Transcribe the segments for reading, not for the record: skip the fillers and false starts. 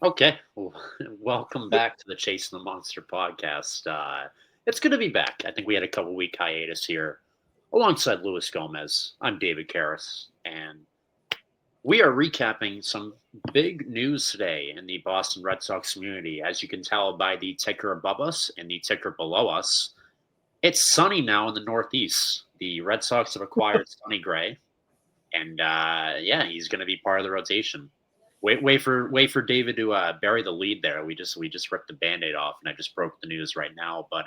Okay, welcome back to the Chasing the Monster podcast. It's good to be back. I think we had a couple week hiatus here alongside Luis Gomez. I'm David Karras, and we are recapping some big news today in the Boston Red Sox community. As you can tell by the ticker above us and the ticker below us, it's sunny now in the Northeast. The Red Sox have acquired Sonny Gray, and yeah, he's going to be part of the rotation. Wait for David to bury the lead there. We just ripped the band-aid off, and I just broke the news right now. But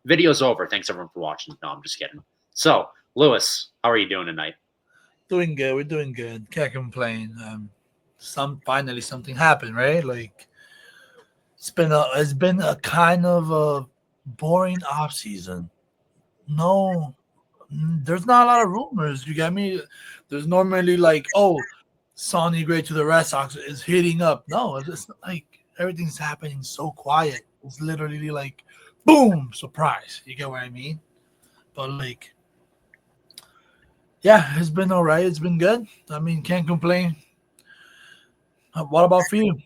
video's over. Thanks everyone for watching. No, I'm just kidding. So, Lewis, how are you doing tonight? Doing good. We're doing good. Can't complain. Finally something happened, right? Like it's been a kind of a boring off season. No, there's not a lot of rumors. You get me? There's normally like, oh, Sonny Gray to the Red Sox is hitting up. No, it's not like everything's happening so quiet. It's literally like, boom, surprise. You get what I mean? But like, yeah, it's been all right. It's been good. I mean, can't complain. What about for you?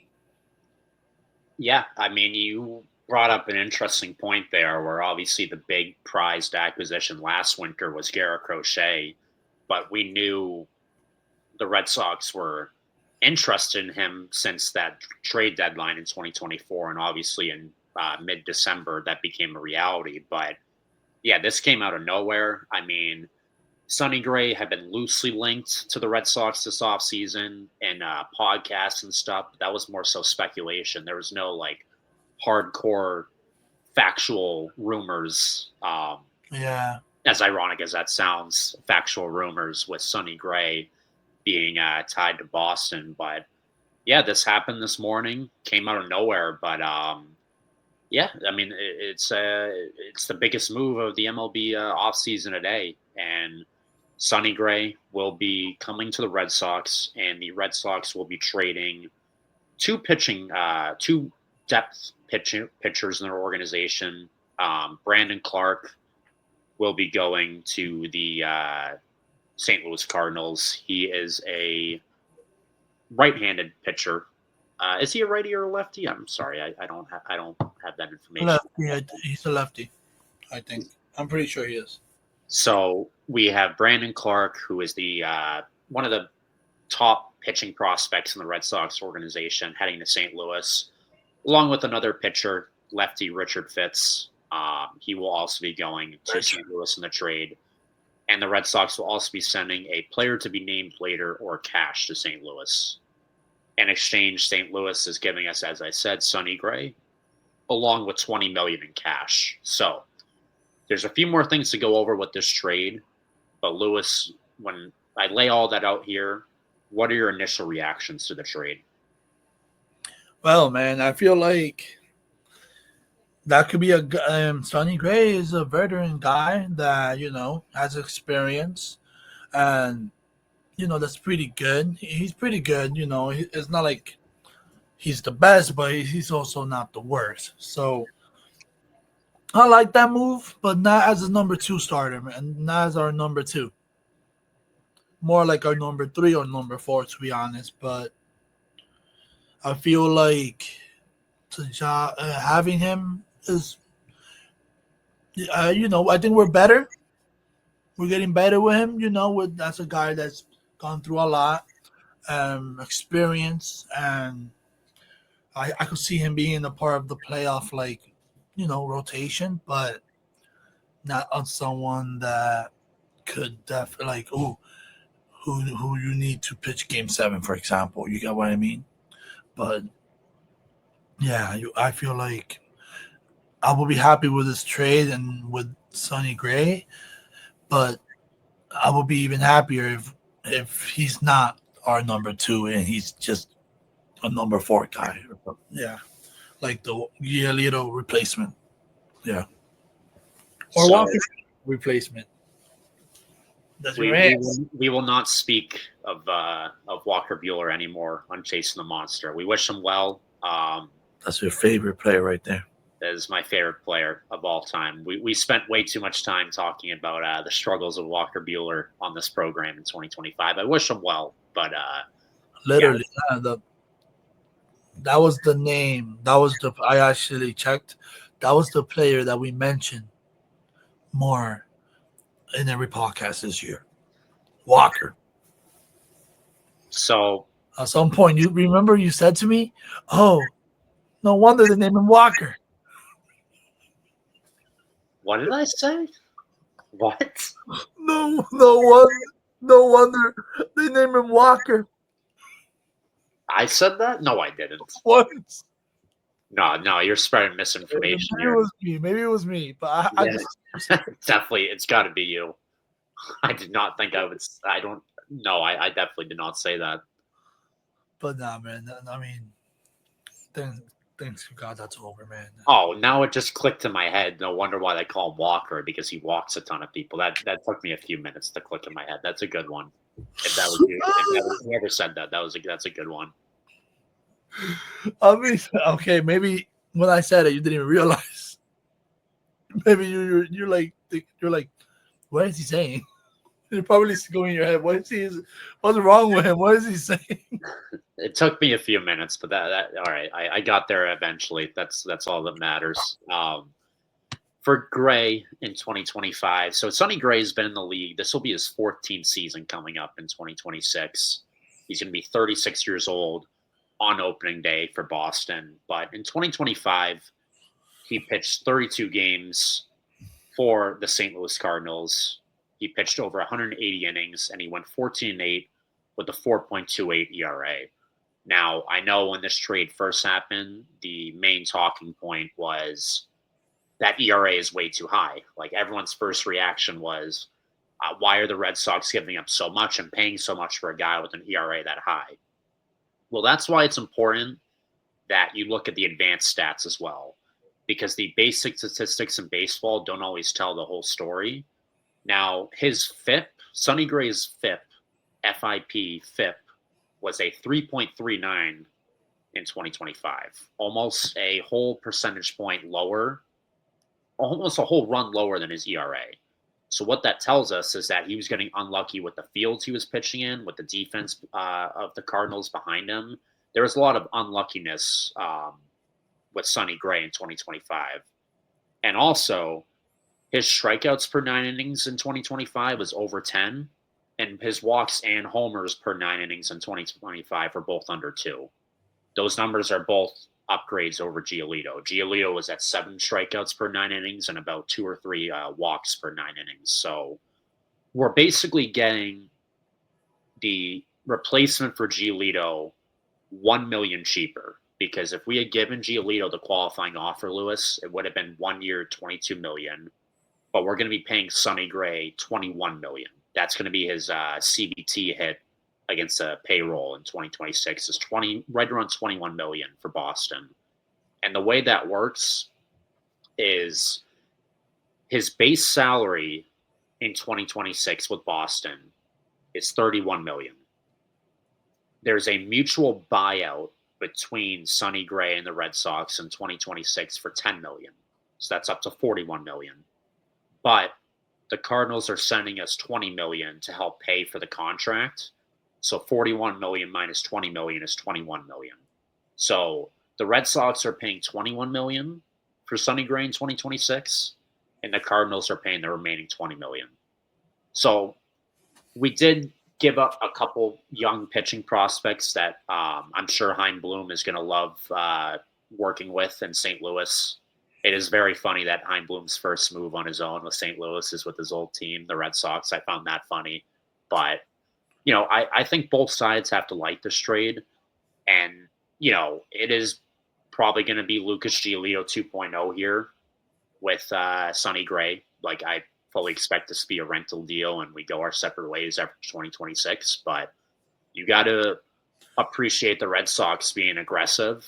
Yeah, I mean, you brought up an interesting point there, where obviously the big prized acquisition last winter was Garrett Crochet, but we knew the Red Sox were interested in him since that trade deadline in 2024, and obviously in mid-December that became a reality. But yeah, this came out of nowhere. I mean, Sonny Gray had been loosely linked to the Red Sox this offseason and podcasts and stuff. But that was more so speculation. There was no like hardcore factual rumors. Yeah. As ironic as that sounds, factual rumors with Sonny Gray being tied to Boston. But yeah, this happened this morning, came out of nowhere. But yeah, I mean, it's the biggest move of the MLB offseason today. And Sonny Gray will be coming to the Red Sox, and the Red Sox will be trading two depth pitchers in their organization. Brandon Clark will be going to the St. Louis Cardinals. He is a right-handed pitcher. Is he a righty or a lefty? I'm sorry, I don't have that information. Lefty. He's a lefty, I think. I'm pretty sure he is. So we have Brandon Clark, who is the one of the top pitching prospects in the Red Sox organization, heading to St. Louis, along with another pitcher, lefty Richard Fitz. He will also be going to St. Louis in the trade, and the Red Sox will also be sending a player to be named later or cash to St. Louis. In exchange, St. Louis is giving us, as I said, Sonny Gray, along with $20 million in cash. So there's a few more things to go over with this trade, but Lewis, when I lay all that out here, what are your initial reactions to the trade? Well, man, I feel like that could be Sonny Gray is a veteran guy that has experience, and that's pretty good. He's pretty good. It's not like he's the best, but he's also not the worst. So I like that move, but not as a number two starter, and not as our number two. More like our number three or number four, to be honest. But I feel like having him is, I think we're better. We're getting better with him. That's a guy that's gone through a lot, experience, and I could see him being a part of the playoff, like, rotation, but not on someone that could definitely, like, who you need to pitch game seven, for example. You get what I mean? But yeah, I feel like I will be happy with this trade and with Sonny Gray, but I will be even happier if he's not our number two and he's just a number four guy. Yeah, like the Giolito replacement. Yeah, or So Walker replacement. That's we your we ass. will, we will not speak of Walker Bueller anymore on Chasing the Monster. We wish him well. That's your favorite player right there. That is my favorite player of all time. We spent way too much time talking about the struggles of Walker Bueller on this program in 2025. I wish him well, but yeah, Literally, the that was the name. I actually checked. That was the player that we mentioned more in every podcast this year. Walker. So At some point, you remember you said to me, "Oh, no wonder they named him Walker." what did I say? What? No wonder they named him Walker. I said that? No, I didn't. What? No, you're spreading misinformation Maybe it here. was me. Maybe it was me. But I Yeah. just Definitely, it's got to be you. I did not think I would. I don't. No, I definitely did not say that. But nah, man. I mean, thanks to God that's over, man. Oh, now it just clicked in my head. No wonder why they call him Walker, because he walks a ton of people. That took me a few minutes to click in my head. That's a good one. If that was you, whoever said that, that's a good one. I mean, okay, maybe when I said it, you didn't even realize. Maybe you're like, what is he saying? You're probably going in your head. What's wrong with him? What is he saying? It took me a few minutes, but that all right. I got there eventually. That's all that matters. For Gray in 2025, so Sonny Gray's been in the league. This will be his 14th season coming up in 2026. He's going to be 36 years old on opening day for Boston. But in 2025, he pitched 32 games for the St. Louis Cardinals. He pitched over 180 innings, and he went 14-8 with a 4.28 ERA. Now, I know when this trade first happened, the main talking point was that ERA is way too high. Like, everyone's first reaction was, why are the Red Sox giving up so much and paying so much for a guy with an ERA that high? Well, that's why it's important that you look at the advanced stats as well, because the basic statistics in baseball don't always tell the whole story. Now, his FIP, Sonny Gray's FIP, was a 3.39 in 2025, almost a whole percentage point lower, almost a whole run lower than his ERA. So what that tells us is that he was getting unlucky with the fields he was pitching in, with the defense of the Cardinals behind him. There was a lot of unluckiness with Sonny Gray in 2025. And also, his strikeouts per 9 innings in 2025 was over 10, and his walks and homers per 9 innings in 2025 were both under 2. Those numbers are both upgrades over Giolito. Giolito was at 7 strikeouts per 9 innings and about 2 or 3 walks per 9 innings. So we're basically getting the replacement for Giolito $1 million cheaper. Because if we had given Giolito the qualifying offer, Lewis, it would have been 1 year, $22 million. But we're going to be paying Sonny Gray $21 million. That's going to be his CBT hit against the payroll in 2026 is right around $21 million for Boston. And the way that works is his base salary in 2026 with Boston is $31 million. There's a mutual buyout between Sonny Gray and the Red Sox in 2026 for $10 million. So that's up to $41 million. But the Cardinals are sending us $20 million to help pay for the contract. So $41 million minus $20 million is $21 million. So the Red Sox are paying $21 million for Sonny Gray in 2026, and the Cardinals are paying the remaining $20 million. So we did give up a couple young pitching prospects that I'm sure Hein Bloom is going to love working with in St. Louis. It is very funny that Hein Bloom's first move on his own with St. Louis is with his old team, the Red Sox. I found that funny. But, I think both sides have to like this trade. And, it is probably going to be Lucas Giolito 2.0 here with Sonny Gray. Like, I fully expect this to be a rental deal and we go our separate ways after 2026. But you got to appreciate the Red Sox being aggressive.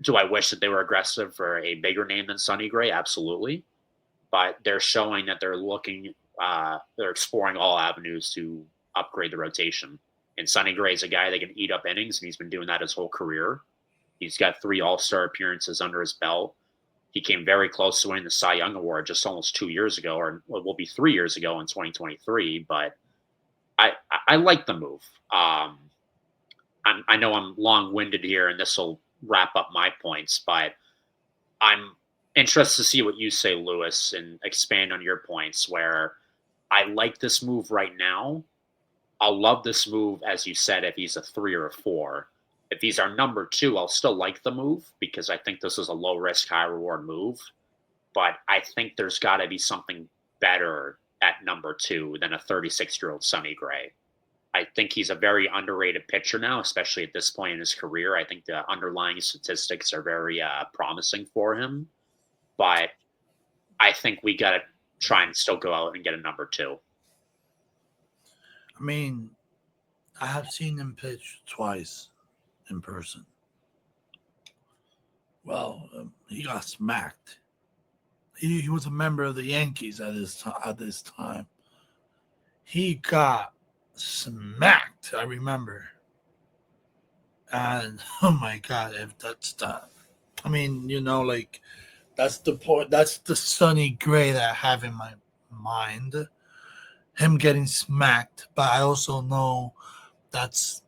Do I wish that they were aggressive for a bigger name than Sonny Gray? Absolutely. But they're showing that they're exploring all avenues to upgrade the rotation. And Sonny Gray is a guy that can eat up innings, and he's been doing that his whole career. He's got 3 All-Star appearances under his belt. He came very close to winning the Cy Young Award just almost 2 years ago, or it will be 3 years ago in 2023. But I like the move. I know I'm long-winded here, and this will wrap up my points, but I'm interested to see what you say, Lewis, and expand on your points. Where I like this move right now. I'll love this move, as you said, if he's a 3 or a 4. If he's our number 2, I'll still like the move because I think this is a low risk, high reward move. But I think there's got to be something better at number 2 than a 36-year-old Sonny Gray. I think he's a very underrated pitcher now, especially at this point in his career. I think the underlying statistics are very promising for him. But I think we got to try and still go out and get a number 2. I mean, I have seen him pitch twice in person. Well, he got smacked. He was a member of the Yankees at this time. He got smacked. I remember, and oh my God, if that's that, I mean, like that's the point. That's the Sonny Gray that I have in my mind. Him getting smacked, but I also know that's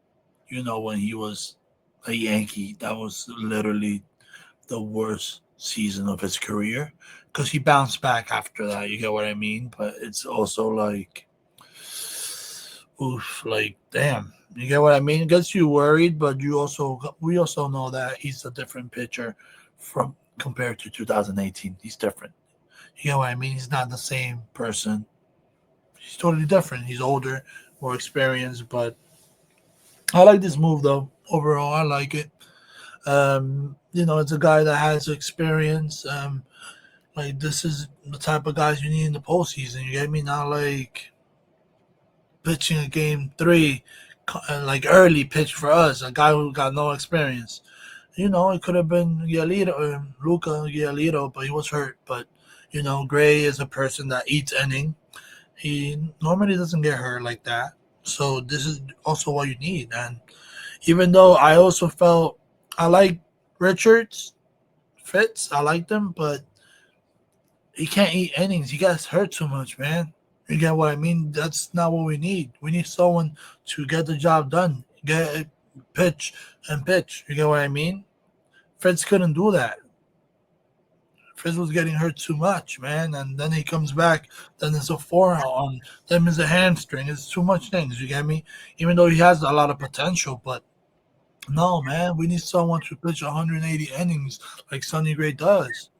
when he was a Yankee, that was literally the worst season of his career because he bounced back after that. You get what I mean? But it's also like, oof, like damn. You get what I mean? It gets you worried, but we also know that he's a different pitcher from compared to 2018. He's different. You get what I mean? He's not the same person. He's totally different. He's older, more experienced, but I like this move though. Overall, I like it. It's a guy that has experience. Like this is the type of guys you need in the postseason. You get me? Not like pitching a game 3, like early pitch for us, a guy who got no experience. It could have been Giolito or Luca Giolito, but he was hurt. But Gray is a person that eats inning. He normally doesn't get hurt like that. So this is also what you need. And even though I also felt I like Richards, Fitz, I like them, but he can't eat innings. He gets hurt too much, man. You get what I mean? That's not what we need. We need someone to get the job done. Get pitch and pitch. You get what I mean? Fitz couldn't do that. Fitz was getting hurt too much, man. And then he comes back, then there's a forearm, then there's a hamstring. It's too much things, you get me? Even though he has a lot of potential, but no, man, we need someone to pitch 180 innings like Sonny Gray does.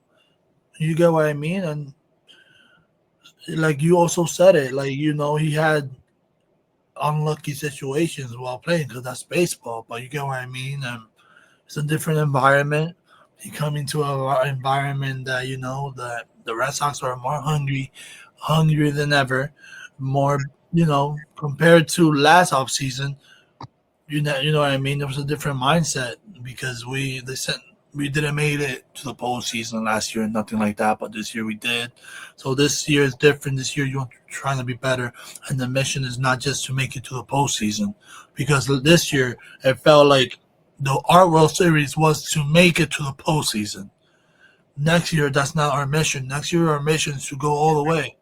You get what I mean? And like you also said it, like he had unlucky situations while playing because that's baseball. But you get what I mean? It's a different environment. You come into an environment that that the Red Sox are more hungrier than ever, more compared to last offseason. You know what I mean? There was a different mindset because we didn't make it to the postseason last year, nothing like that. But this year we did. So this year is different. This year you're trying to be better, and the mission is not just to make it to the postseason. Because this year it felt like our World Series was to make it to the postseason. Next year that's not our mission. Next year our mission is to go all the way.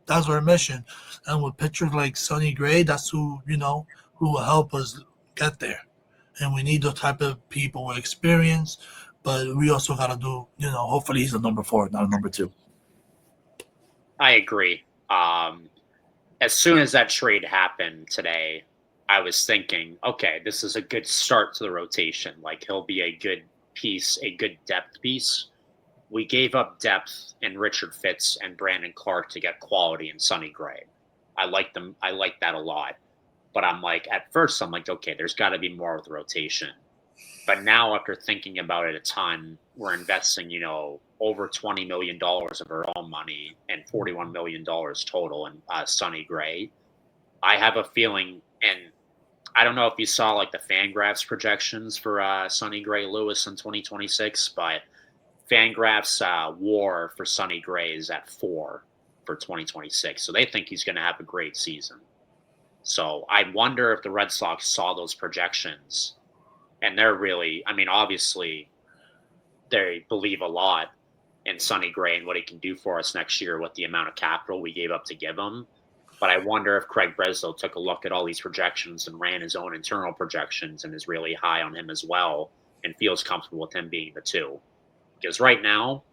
That's our mission. And with pitchers like Sonny Gray, that's who will help us get there. And we need those type of people with experience, but we also got to do, hopefully he's a number 4, not a number 2. I agree. As soon as that trade happened today, I was thinking, okay, this is a good start to the rotation. Like he'll be a good piece, a good depth piece. We gave up depth in Richard Fitz and Brandon Clark to get quality in Sonny Gray. I like them. I like that a lot. But at first, I'm like, okay, there's got to be more with the rotation. But now, after thinking about it a ton, we're investing, over $20 million of our own money and $41 million total in Sonny Gray. I have a feeling, and I don't know if you saw the Fangraphs projections for Sonny Gray Lewis in 2026, but Fangraphs WAR for Sonny Gray is at 4 for 2026. So they think he's going to have a great season. So I wonder if the Red Sox saw those projections, and they're really, obviously they believe a lot in Sonny Gray and what he can do for us next year with the amount of capital we gave up to give him. But I wonder if Craig Breslow took a look at all these projections and ran his own internal projections and is really high on him as well and feels comfortable with him being the 2. Because right now,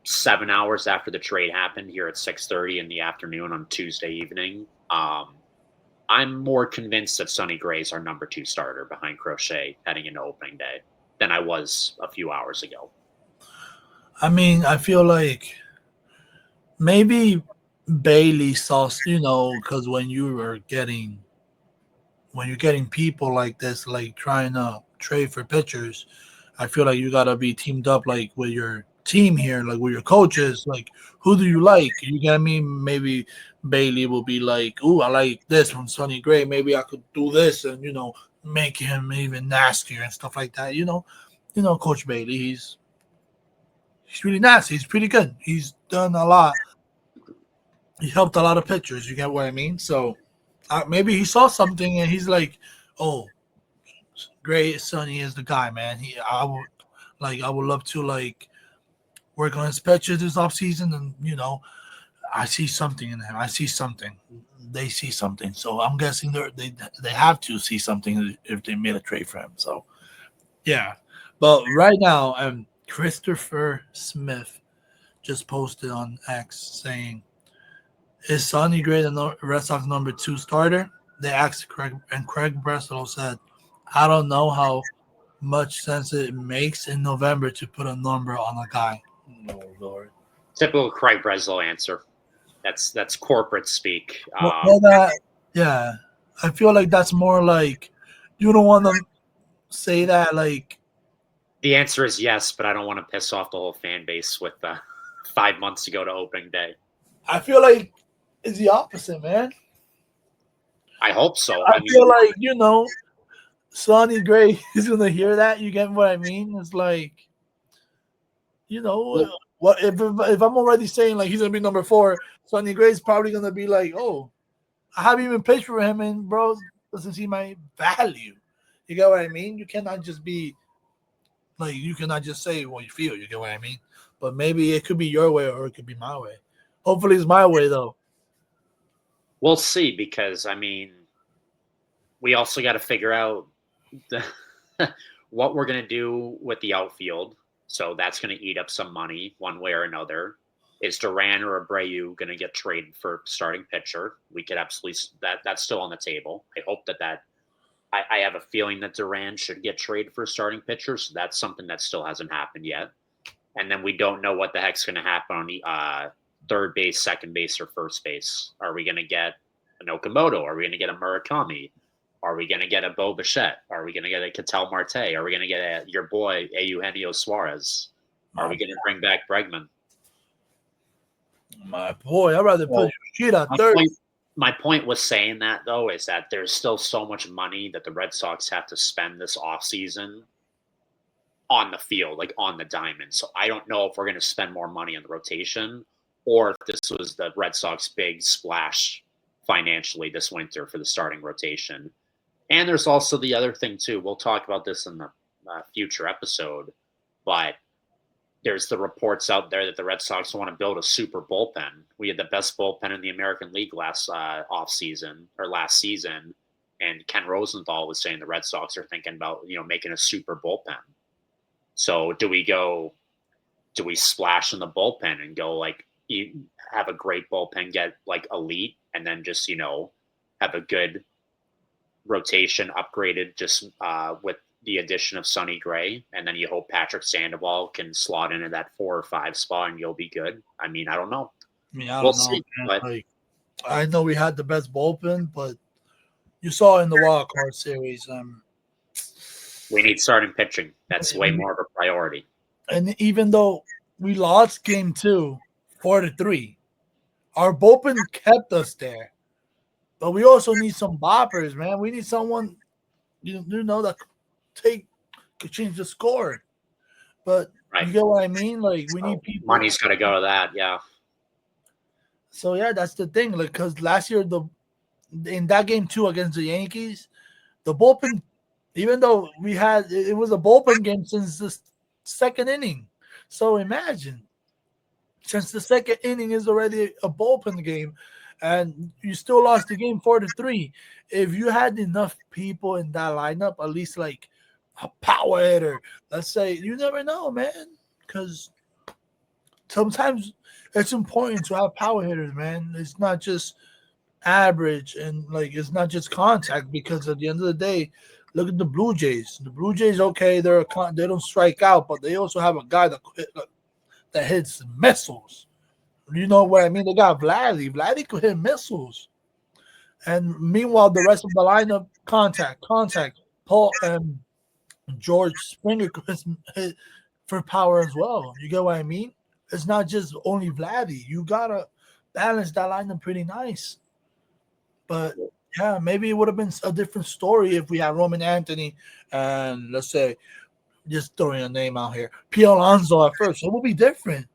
7 hours after the trade happened here at 6:30 in the afternoon on Tuesday evening, I'm more convinced that Sonny Gray is our number 2 starter behind Crochet heading into opening day than I was a few hours ago. I mean, I feel like maybe Bailey saw, because when you're getting people like this, like trying to trade for pitchers, I feel like you gotta be teamed up, like with your team here, like with your coaches. Like, who do you like? You get me? Maybe Bailey will be like, "Ooh, I like this from Sonny Gray. Maybe I could do this, and make him even nastier and stuff like that." Coach Bailey, he's really nasty. He's pretty good. He's done a lot. He helped a lot of pitchers. You get what I mean? So maybe he saw something and he's like, "Oh, Gray Sonny is the guy, man. I would love to work on his pitches this offseason, and I see something in him. I see something. They see something. So I'm guessing they have to see something if they made a trade for him. So yeah, but right now, Christopher Smith just posted on X saying, "Is Sonny Gray the Red Sox number 2 starter?" They asked Craig, and Craig Breslow said, "I don't know how much sense it makes in November to put a number on a guy." Oh, Lord. Typical Craig Breslow answer. That's corporate speak. Yeah, I feel like that's more like you don't want to say that. Like, the answer is yes, but I don't want to piss off the whole fan base with 5 months to go to opening day. I feel like it's the opposite, man. I hope so. I feel like Sonny Gray is gonna hear that. You get what I mean? It's like, what if I'm already saying like he's gonna be number 4, Sonny Gray's probably gonna be like, "Oh, I haven't even pitched for him, and bro doesn't see my value." You get what I mean? You cannot just be like, you cannot just say what you feel. You get what I mean? But maybe it could be your way or it could be my way. Hopefully, it's my way though. We'll see, because we also got to figure out what we're going to do with the outfield. So that's going to eat up some money one way or another. Is Duran or Abreu going to get traded for starting pitcher? We could absolutely that's still on the table. I hope that I have a feeling that Duran should get traded for a starting pitcher. So that's something that still hasn't happened yet. And then we don't know what the heck's going to happen on the third base, second base, or first base. Are we going to get an Okamoto? Are we going to get a Murakami? Are we going to get a Bo Bichette? Are we going to get a Ketel Marte? Are we going to get your boy, Eugenio Suarez? Are we going to bring back Bregman? My boy, I'd rather put Yoshida third. My point was saying that, though, is that there's still so much money that the Red Sox have to spend this offseason on the field, like on the diamond. So I don't know if we're going to spend more money on the rotation or if this was the Red Sox big splash financially this winter for the starting rotation. And there's also the other thing, too. We'll talk about this in the future episode, but there's the reports out there that the Red Sox want to build a super bullpen. We had the best bullpen in the American League last season, and Ken Rosenthal was saying the Red Sox are thinking about making a super bullpen. So do we splash in the bullpen and go like you have a great bullpen, get like elite, and then just have a good rotation upgraded just with the addition of Sonny Gray, and then you hope Patrick Sandoval can slot into that 4 or 5 spot and you'll be good. I mean, I don't know. We'll see. But I know we had the best bullpen, but you saw in the wild card series, we need starting pitching. That's way more of a priority. And even though we lost game 2, 4-3, our bullpen kept us there. But we also need some boppers, man. We need someone, that could change the score. But right. You get what I mean? Like, we need people. Money's got to go to that, yeah. So, yeah, that's the thing. Like, because last year, in that game 2 against the Yankees, the bullpen, even though it was a bullpen game since the second inning. So imagine, since the second inning is already a bullpen game, and you still lost the game 4-3. If you had enough people in that lineup, at least like a power hitter, let's say, you never know, man. Because sometimes it's important to have power hitters, man. It's not just average and like it's not just contact. Because at the end of the day, look at the Blue Jays. The Blue Jays, okay, they don't strike out, but they also have a guy that hits missiles. You know what I mean? They got Vladdy. Vladdy could hit missiles. And meanwhile, the rest of the lineup, contact. Paul and George Springer could hit for power as well. You get what I mean? It's not just only Vladdy. You gotta balance that lineup pretty nice. But yeah, maybe it would have been a different story if we had Roman Anthony and let's say just throwing a name out here, P. Alonso at first. It would be different.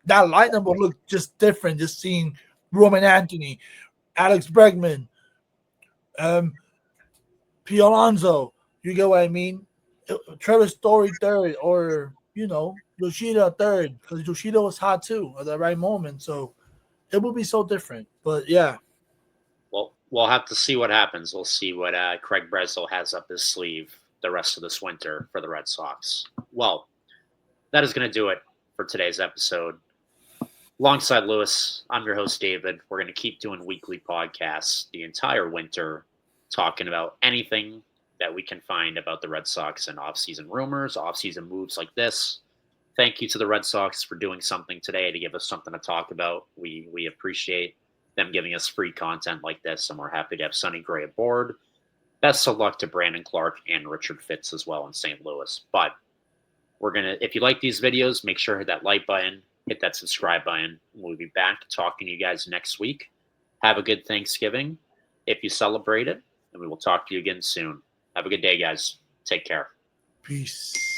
That lineup would look just different. Just seeing Roman Anthony, Alex Bregman, P. Alonso. You get what I mean? Trevor Story third, or Yoshida third, because Yoshida was hot too at the right moment. So it would be so different. But yeah, Well, we'll have to see what happens. We'll see what Craig Breslow has up his sleeve the rest of this winter for the Red Sox. Well, that is going to do it for today's episode. Alongside Lewis, I'm your host, David. We're going to keep doing weekly podcasts the entire winter, talking about anything that we can find about the Red Sox and off-season rumors, off-season moves like this. Thank you to the Red Sox for doing something today to give us something to talk about. We appreciate them giving us free content like this, and we're happy to have Sonny Gray aboard. Best of luck to Brandon Clark and Richard Fitz as well in St. Louis. But if you like these videos, make sure to hit that like button, hit that subscribe button. We'll be back talking to you guys next week. Have a good Thanksgiving if you celebrate it, and we will talk to you again soon. Have a good day, guys. Take care. peace.